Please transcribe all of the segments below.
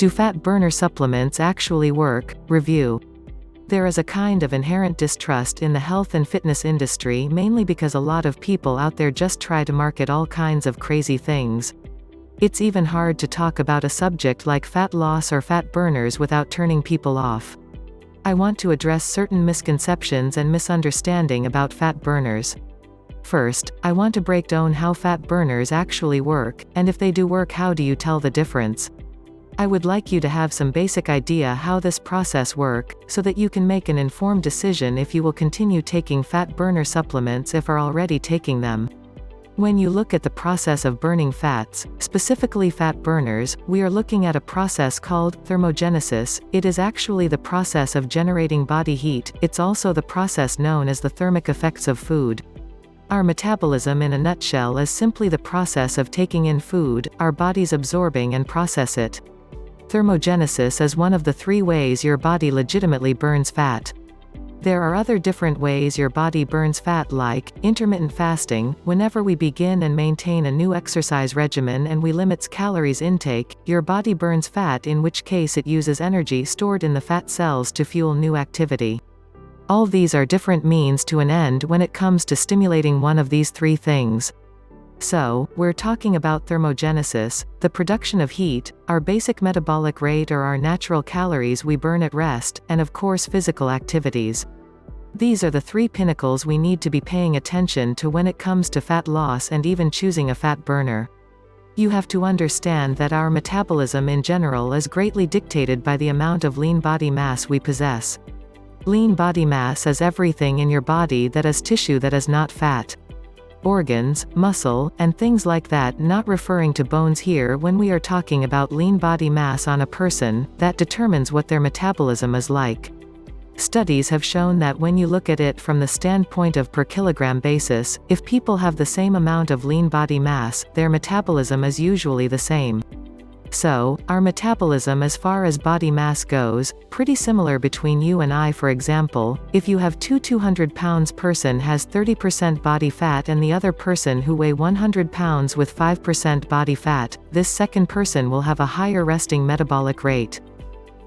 Do fat burner supplements actually work? Review. There is a kind of inherent distrust in the health and fitness industry, mainly because a lot of people out there just try to market all kinds of crazy things. It's even hard to talk about a subject like fat loss or fat burners without turning people off. I want to address certain misconceptions and misunderstanding about fat burners. First, I want to break down how fat burners actually work, and if they do work, how do you tell the difference? I would like you to have some basic idea how this process work, so that you can make an informed decision if you will continue taking fat burner supplements if are already taking them. When you look at the process of burning fats, specifically fat burners, we are looking at a process called thermogenesis. It is actually the process of generating body heat. It's also the process known as the thermic effects of food. Our metabolism in a nutshell is simply the process of taking in food, our bodies absorbing and process it. Thermogenesis is one of the 3 ways your body legitimately burns fat. There are other different ways your body burns fat, like intermittent fasting. Whenever we begin and maintain a new exercise regimen and we limits calories intake, your body burns fat, in which case it uses energy stored in the fat cells to fuel new activity. All these are different means to an end when it comes to stimulating one of these 3 things. So, we're talking about thermogenesis, the production of heat, our basic metabolic rate or our natural calories we burn at rest, and of course physical activities. These are the 3 pinnacles we need to be paying attention to when it comes to fat loss and even choosing a fat burner. You have to understand that our metabolism in general is greatly dictated by the amount of lean body mass we possess. Lean body mass is everything in your body that is tissue that is not fat. Organs, muscle, and things like that, not referring to bones here when we are talking about lean body mass on a person, that determines what their metabolism is like. Studies have shown that when you look at it from the standpoint of per kilogram basis, if people have the same amount of lean body mass, their metabolism is usually the same. So, our metabolism as far as body mass goes, pretty similar between you and I. For example, if you have 200 pounds person has 30% body fat and the other person who weigh 100 pounds with 5% body fat, this second person will have a higher resting metabolic rate.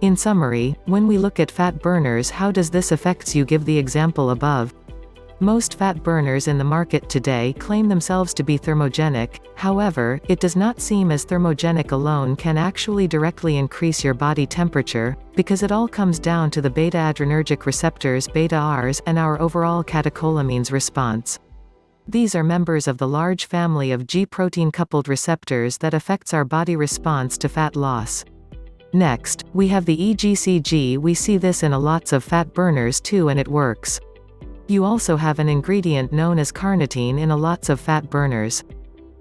In summary, when we look at fat burners, how does this affect you? Give the example above. Most fat burners in the market today claim themselves to be thermogenic. However, it does not seem as thermogenic alone can actually directly increase your body temperature, because it all comes down to the beta-adrenergic receptors beta-Rs and our overall catecholamines response. These are members of the large family of G-protein coupled receptors that affects our body response to fat loss. Next, we have the EGCG. We see this in a lots of fat burners too, and it works. You also have an ingredient known as carnitine in a lots of fat burners.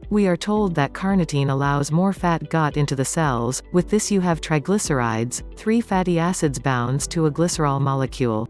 We are told that carnitine allows more fat got into the cells. With this you have triglycerides, 3 fatty acids bound to a glycerol molecule.